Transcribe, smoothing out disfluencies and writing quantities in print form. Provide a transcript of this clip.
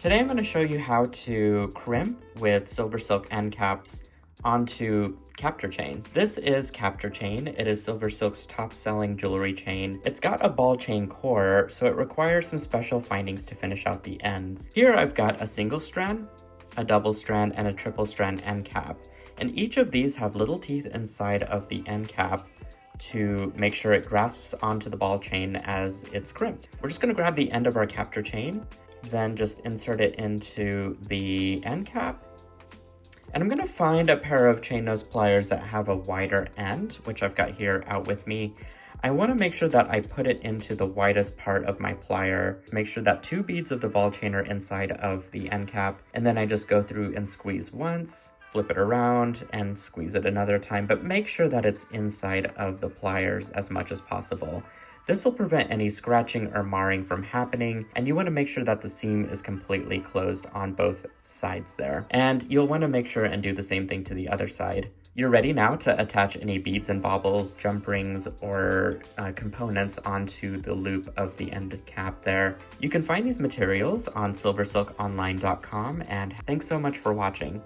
Today I'm going to show you how to crimp with SilverSilk end caps onto Capture Chain. This is Capture Chain. It is SilverSilk's top-selling jewelry chain. It's got a ball chain core, so it requires some special findings to finish out the ends. Here I've got a single strand, a double strand, and a triple strand end cap. And each of these have little teeth inside of the end cap to make sure it grasps onto the ball chain as it's crimped. We're just going to grab the end of our Capture Chain, then just insert it into the end cap. And I'm going to find a pair of chain nose pliers that have a wider end, which I've got here out with me. I want to make sure that I put it into the widest part of my plier, make sure that 2 beads of the ball chain are inside of the end cap, and then I just go through and squeeze once, flip it around, and squeeze it another time, but make sure that it's inside of the pliers as much as possible. This will prevent any scratching or marring from happening, and you want to make sure that the seam is completely closed on both sides there. And you'll want to make sure and do the same thing to the other side. You're ready now to attach any beads and baubles, jump rings, or components onto the loop of the ended cap there. You can find these materials on silversilkonline.com, and thanks so much for watching.